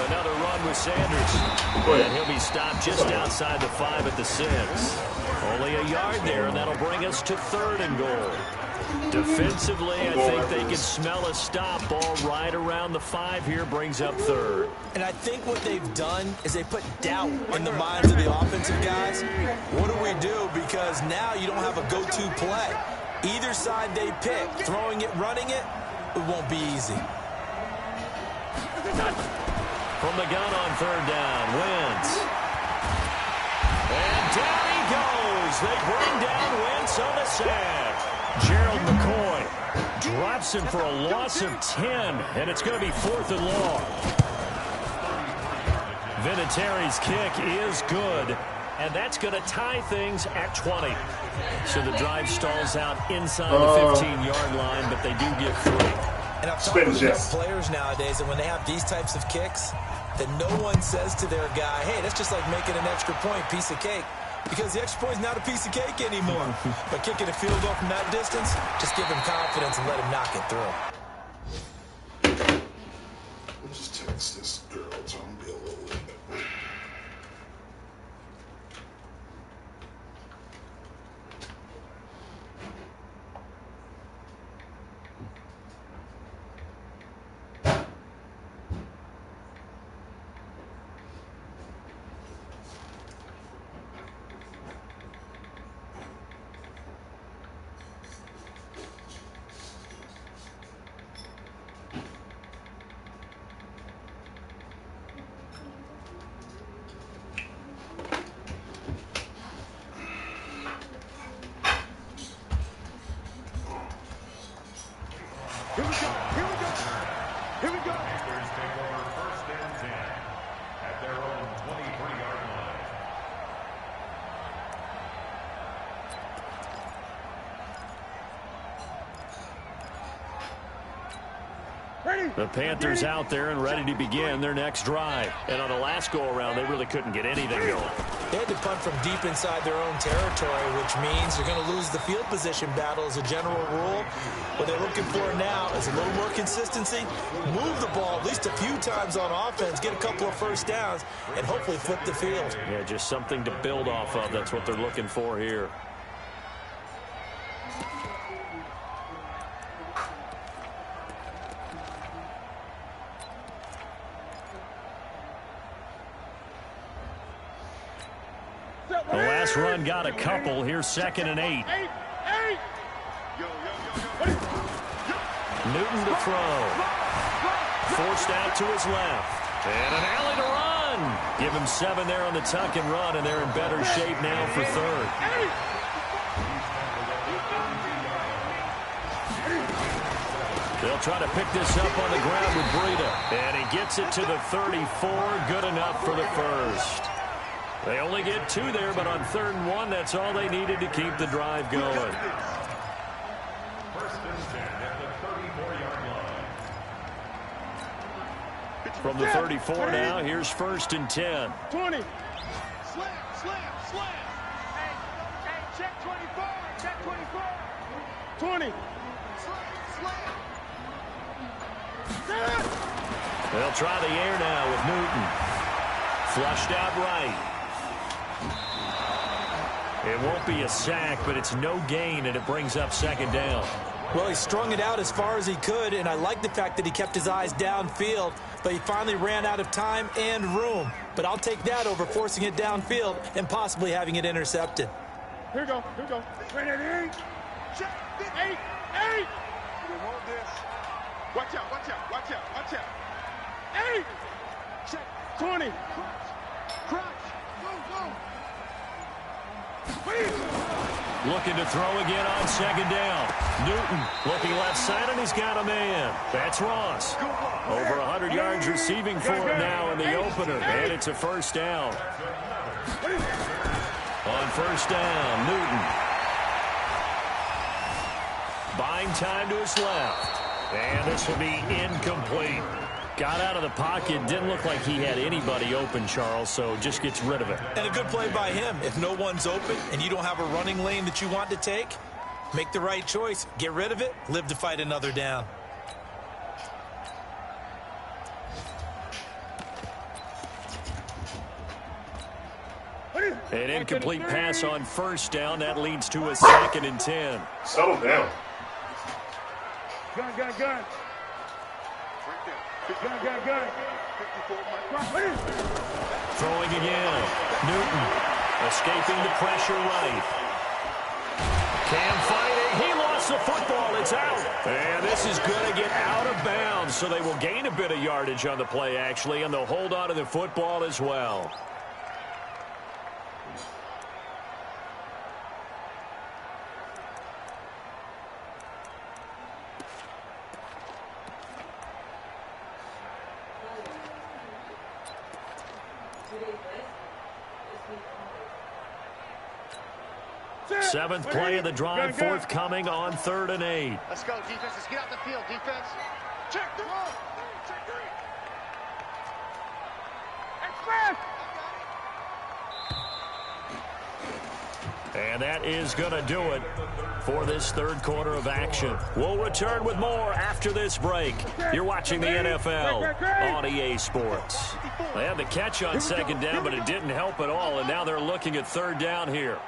Another run with Sanders. And he'll be stopped just outside the 5 at the 6. Only a yard there, and that'll bring us to 3rd and goal. Defensively, I think they can smell a stop ball right around the 5 here, brings up 3rd. And I think what they've done is they put doubt in the minds of the offensive guys. What do we do? Because now you don't have a go-to play. Either side they pick, throwing it, running it, it won't be easy. From the gun on 3rd down, Wentz. And down he goes. They bring down Wentz on the sack. Gerald McCoy drops him for a loss of 10, and it's going to be 4th and long. Vinatieri's kick is good, and that's going to tie things at 20. So the drive stalls out inside the 15-yard line, but they do get 3. And I've talked with enough players nowadays, and when they have these types of kicks, that no one says to their guy, hey, that's just like making an extra point, piece of cake. Because the extra point is not a piece of cake anymore. But kicking a field goal from that distance, just give him confidence and let him knock it through. Let me just text this girl, tell him to be a little bit. Here we go. Here we go. Here we go. Panthers take over 1st and 10 at their own 23-yard line. The Panthers out there and ready to begin their next drive. And on the last go-around, they really couldn't get anything going. They had to punt from deep inside their own territory, which means you're going to lose the field position battle as a general rule. What they're looking for now is a little more consistency, move the ball at least a few times on offense, get a couple of 1st downs, and hopefully flip the field. Yeah, just something to build off of. That's what they're looking for here. The last run got a couple. Here's 2nd and 8. Newton to throw. Forced out to his left. And an alley to run. Give him 7 there on the tuck and run, and they're in better shape now for 3rd. They'll try to pick this up on the ground with Breida. And he gets it to the 34. Good enough for the 1st. They only get 2 there, but on 3rd and 1, that's all they needed to keep the drive going. 1st and 10 at the 34-yard line. From the 34 now, here's 1st and 10. 20. Slam, slam, slam. Hey, check 24. Check 24. 20. Slam. They'll try the air now with Newton. Flushed out right. It won't be a sack, but it's no gain, and it brings up 2nd down. Well, he strung it out as far as he could, and I like the fact that he kept his eyes downfield, but he finally ran out of time and room. but I'll take that over forcing it downfield and possibly having it intercepted. Here we go. Wait at 8. Check. 8. Hold this. Watch out. 8. Check. 20. Crunch. Go. Looking to throw again on second down. Newton looking left side, and he's got a man. That's Ross. Over 100 yards receiving for him now in the opener, and it's a first down. On first down, Newton. Buying time to his left. And this will be incomplete. Got out of the pocket. Didn't look like he had anybody open, Charles, so just gets rid of it. And a good play by him. If no one's open and you don't have a running lane that you want to take, make the right choice. Get rid of it. Live to fight another down. An incomplete pass on first down. That leads to a 2nd and 10. Settle down. Gun. Throwing again. Newton escaping the pressure right. Cam fighting. He lost the football. It's out. And this is going to get out of bounds, so they will gain a bit of yardage on the play, actually, and they'll hold on to the football as well. Seventh play of the drive, forthcoming on 3rd and 8. Let's go, defense. Let's get out the field, defense. Check 3. And that is going to do it for this third quarter of action. We'll return with more after this break. You're watching the NFL on EA Sports. They had the catch on second down, but it didn't help at all, and now they're looking at third down here.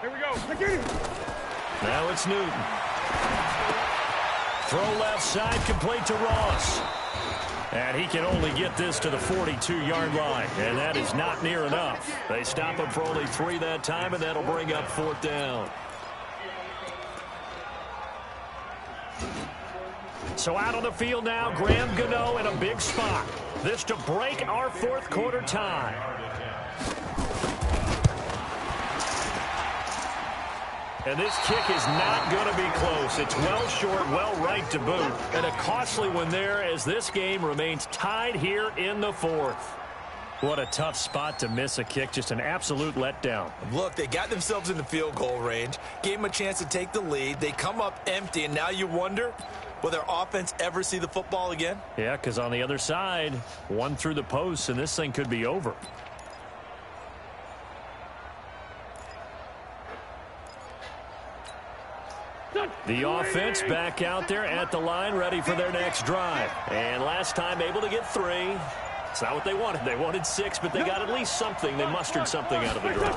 Here we go. Now it's Newton. Throw left side, complete to Ross. And he can only get this to the 42-yard line, and that is not near enough. They stop him for only 3 that time, and that'll bring up 4th down. So out on the field now, Graham Gano in a big spot. This to break our fourth quarter tie. And this kick is not going to be close. It's well short, well right to boot. And a costly one there as this game remains tied here in the fourth. What a tough spot to miss a kick. Just an absolute letdown. Look, they got themselves in the field goal range, gave them a chance to take the lead. They come up empty, and now you wonder, will their offense ever see the football again? Yeah, because on the other side, one through the post, and this thing could be over. The offense back out there at the line, ready for their next drive. And last time able to get 3. It's not what they wanted. They wanted 6, but they got at least something. They mustered something out of the drive.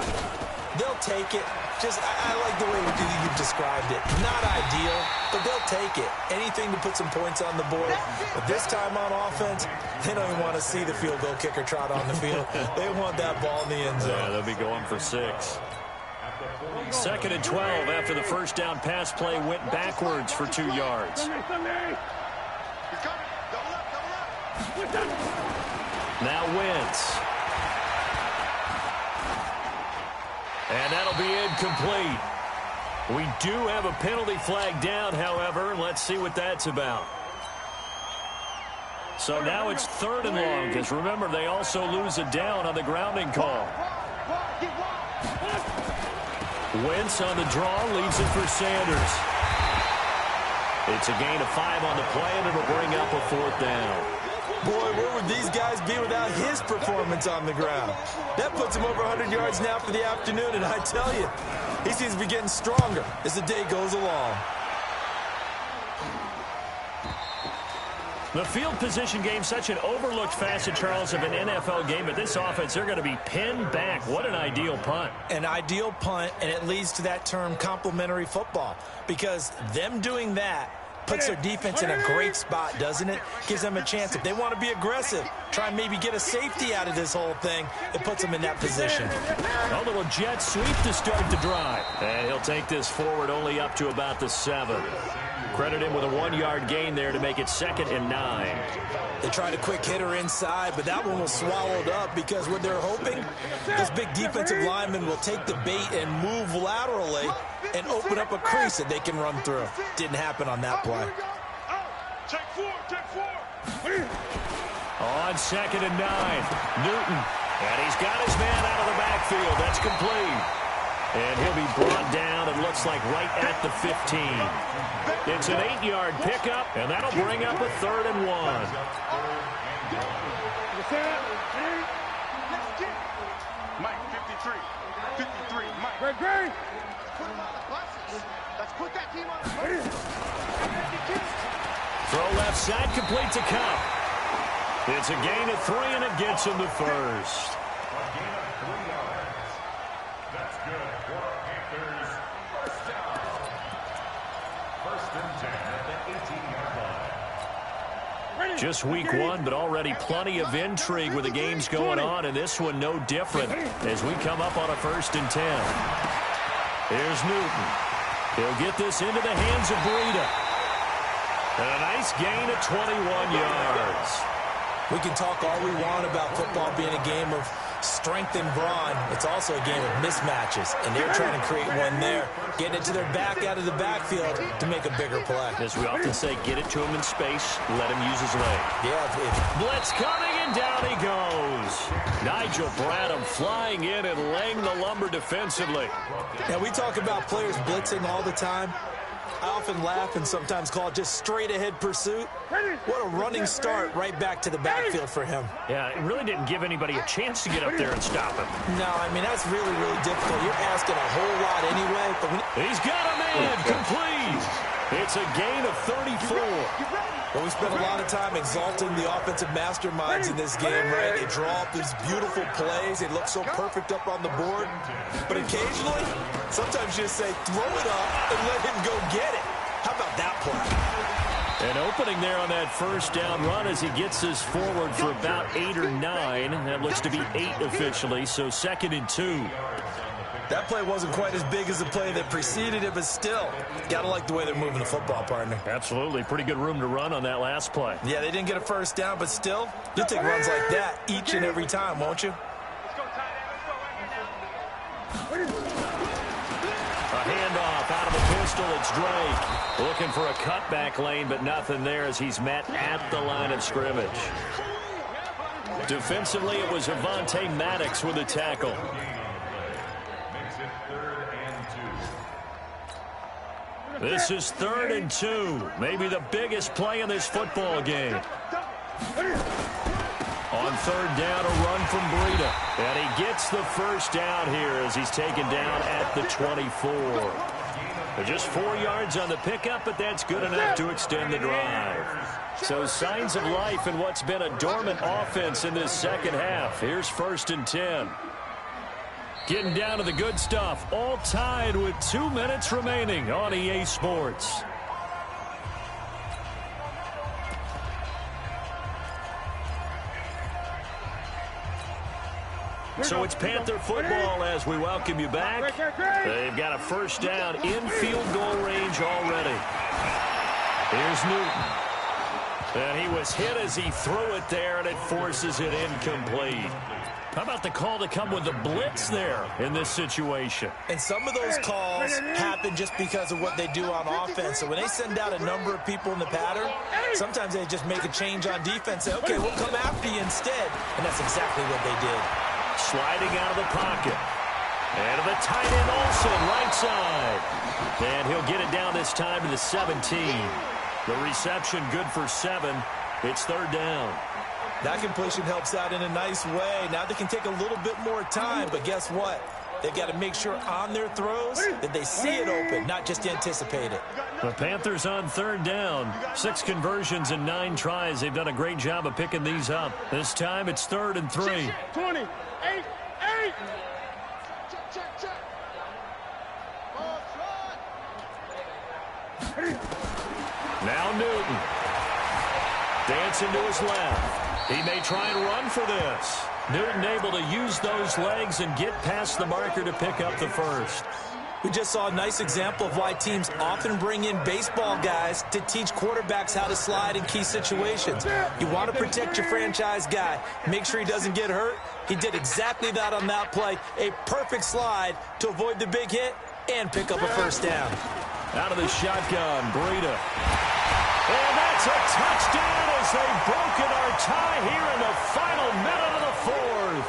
They'll take it. Just, I like the way you've described it. Not ideal, but they'll take it. Anything to put some points on the board. But this time on offense, they don't even want to see the field goal kicker trot on the field. They want that ball in the end zone. Yeah, they'll be going for 6. 2nd and 12 after the first down pass play went backwards for 2 yards. Now Wentz. And that'll be incomplete. We do have a penalty flag down, however. Let's see what that's about. So now it's 3rd and long, because remember, they also lose a down on the grounding call. Wentz on the draw, leaves it for Sanders. It's a gain of 5 on the play, and it'll bring up a 4th down. Boy, where would these guys be without his performance on the ground? That puts him over 100 yards now for the afternoon, and I tell you, he seems to be getting stronger as the day goes along. The field position game, such an overlooked facet, Charles, of an NFL game. But this offense, they're going to be pinned back. What an ideal punt. An ideal punt, and it leads to that term complementary football. Because them doing that puts their defense in a great spot, doesn't it? Gives them a chance. If they want to be aggressive, try and maybe get a safety out of this whole thing, it puts them in that position. A little jet sweep to start the drive. And he'll take this forward only up to about the 7. Credit him with a 1-yard gain there to make it 2nd and 9. They tried a quick hitter inside, but that one was swallowed up because what they're hoping, this big defensive lineman will take the bait and move laterally and open up a crease that they can run through. Didn't happen on that play. Take 4, take 4. On 2nd and 9, Newton. And he's got his man out of the backfield. That's complete. And he'll be brought down, it looks like, right at the 15. It's an 8-yard pickup, and that'll bring up a 3rd and 1. Mike, 53. 53, Mike. Great. Put him on the buses. Let's put that team on the buses. Throw left side, complete to Cup. It's a gain of 3, and it gets him the first. A gain of 3 yards. That's good for Panthers. First down. 1st and 10 at the 18-yard line. Just week 1, but already plenty of intrigue with the games going on, and this one no different as we come up on a 1st and 10. Here's Newton. He'll get this into the hands of Breida. And a nice gain of 21 yards. We can talk all we want about football being a game of strength and brawn. It's also a game of mismatches, and they're trying to create one there, getting it to their back out of the backfield to make a bigger play. As we often say, get it to him in space, let him use his leg. Yeah. Blitz coming, and down he goes. Nigel Bradham flying in and laying the lumber defensively. Now, we talk about players blitzing all the time. I often laugh and sometimes call it just straight-ahead pursuit. What a running start right back to the backfield for him. Yeah, it really didn't give anybody a chance to get up there and stop him. No, I mean, that's really, really difficult. You're asking a whole lot anyway. But he's got a man complete. It's a gain of 34. Well, we spent a lot of time exalting the offensive masterminds in this game, right? They draw up these beautiful plays. They look so perfect up on the board. But occasionally, sometimes you just say, throw it up and let him go get it. How about that play? An opening there on that 1st down run as he gets this forward for about 8 or 9. That looks to be 8 officially, so 2nd and 2. That play wasn't quite as big as the play that preceded it, but still, gotta like the way they're moving the football, partner. Absolutely. Pretty good room to run on that last play. Yeah, they didn't get a 1st down, but still, you'll take runs like that each and every time, won't you? A handoff out of the pistol. It's Drake looking for a cutback lane, but nothing there as he's met at the line of scrimmage. Defensively, it was Avonte Maddox with a tackle. This is 3rd and 2. Maybe the biggest play in this football game. On 3rd down, a run from Breida. And he gets the 1st down here as he's taken down at the 24. Just 4 yards on the pickup, but that's good enough to extend the drive. So signs of life in what's been a dormant offense in this 2nd half. Here's 1st and 10. Getting down to the good stuff, all tied with 2 minutes remaining on EA Sports. So it's Panther football as we welcome you back. They've got a 1st down in field goal range already. Here's Newton. And he was hit as he threw it there, and it forces it incomplete. How about the call to come with the blitz there in this situation? And some of those calls happen just because of what they do on offense. So when they send out a number of people in the pattern, sometimes they just make a change on defense. Say, okay, we'll come after you instead. And that's exactly what they did. Sliding out of the pocket. And to the tight end Olsen, right side. And he'll get it down this time to the 17. The reception good for 7. It's 3rd down. That completion helps out in a nice way. Now they can take a little bit more time, but guess what? They've got to make sure on their throws that they see it open, not just anticipate it. The Panthers on third down. 6 conversions and 9 tries. They've done a great job of picking these up. This time it's 3rd and 3. 20, 8. Check. Now Newton. Dancing to his left. He may try and run for this. Newton able to use those legs and get past the marker to pick up the first. We just saw a nice example of why teams often bring in baseball guys to teach quarterbacks how to slide in key situations. You want to protect your franchise guy. Make sure he doesn't get hurt. He did exactly that on that play. A perfect slide to avoid the big hit and pick up a first down. Out of the shotgun, Breida. And that's a touchdown as they've broken our tie here in the final minute of the 4th.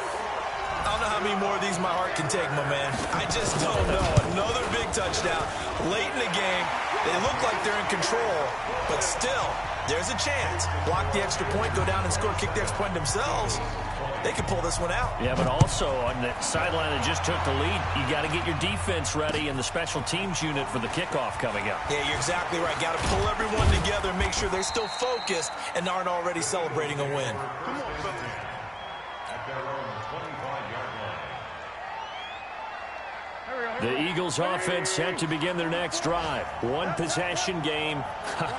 I don't know how many more of these my heart can take, my man. I just don't know. Another big touchdown. Late in the game, they look like they're in control, but still, there's a chance. Block the extra point, go down and score, kick the extra point themselves. They can pull this one out. Yeah, but also on the sideline that just took the lead, you got to get your defense ready and the special teams unit for the kickoff coming up. Yeah, you're exactly right. Got to pull everyone together, make sure they're still focused and aren't already celebrating a win. The Eagles offense set to begin their next drive. 1 possession game.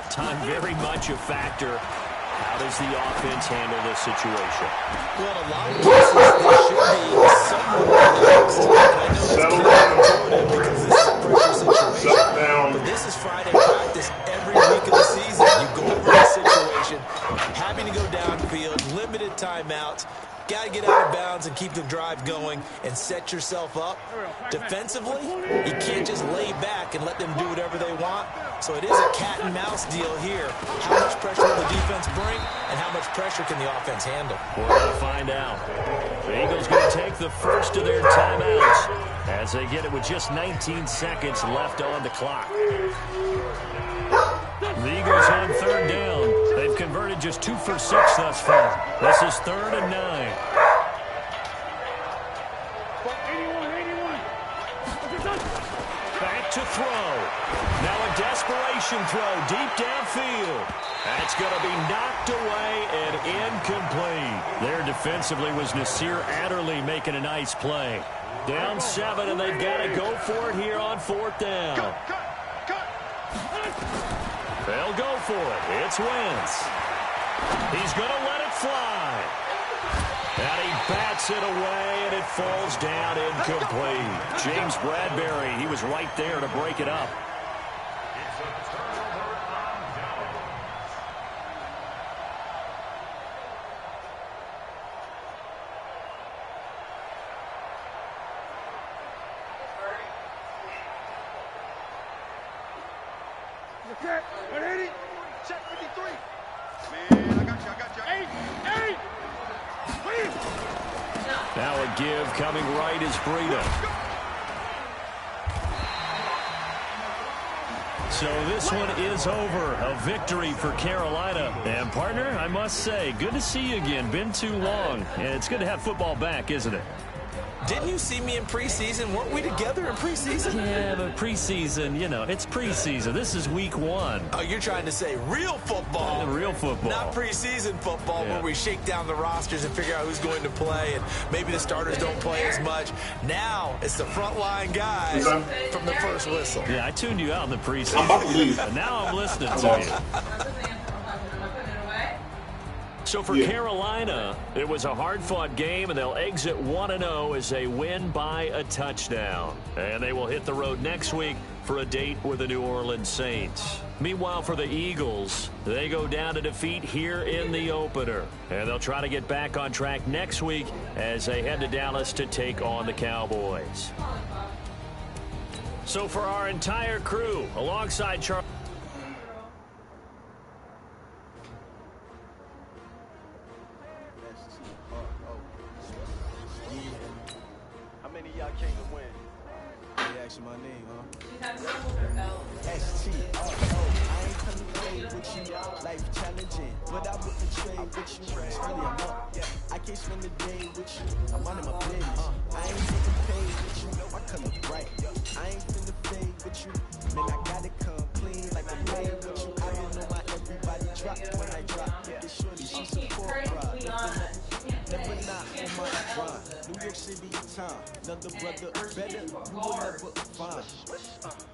Time very much a factor. How does the offense handle this situation? Well, in a lot of cases, they should be somewhat relaxed. And I know it's counterintuitive because this is a pressure situation. But this is Friday practice every week of the season. You go over the situation, having to go downfield, limited timeouts. Got to get out of bounds and keep the drive going and set yourself up. Defensively, you can't just lay back and let them do whatever they want. So it is a cat and mouse deal here. How much pressure will the defense bring and how much pressure can the offense handle? We're going to find out. The Eagles going to take the first of their timeouts as they get it with just 19 seconds left on the clock. The Eagles on third down. They've converted just 2 for 6 thus far. This is 3rd and 9. Back to throw. Now a desperation throw deep downfield. That's going to be knocked away and incomplete. There defensively was Nasir Adderley making a nice play. Down 7, and they've got to go for it here on 4th down. They'll go for it. It's Wentz. He's going to let it fly. And he bats it away, and it falls down incomplete. James Bradbury, he was right there to break it up. Okay, 180. Check 53. Man, I got you. 8. Please. Now a give coming right is Breida. So this one is over. A victory for Carolina. And partner, I must say, good to see you again. Been too long. And it's good to have football back, isn't it? Didn't you see me in preseason? Weren't we together in preseason? Yeah, but preseason, you know, it's preseason. This is week 1. Oh, you're trying to say real football. Real football. Not preseason football where we shake down the rosters and figure out who's going to play, and maybe the starters don't play as much. Now it's the frontline guys from the first whistle. Yeah, I tuned you out in the preseason. I'm about to leave. And now I'm listening to you. So for Carolina, it was a hard-fought game, and they'll exit 1-0 as they win by a touchdown. And they will hit the road next week for a date with the New Orleans Saints. Meanwhile, for the Eagles, they go down to defeat here in the opener. And they'll try to get back on track next week as they head to Dallas to take on the Cowboys. So for our entire crew, alongside Charles. Y'all came to win. They asked my name, huh? STRO. I ain't come to play with you. Life challenging, but I wouldn't trade with you. Really, I'm up. I can't spend the day with you. I'm minding my business. I ain't getting paid with you. My color bright. I ain't finna fade with you. Man, I gotta come clean like a man with you. I been on my everybody drop when I drop. This shorty, she support ride. Never not on my grind. New York City time. Another brother better. You will never find.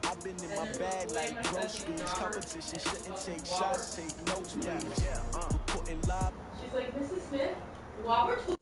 I've been in my bag like groceries. Competition shouldn't take shots, take notes, please. Reporting live. She's like, Mrs. Smith, while we're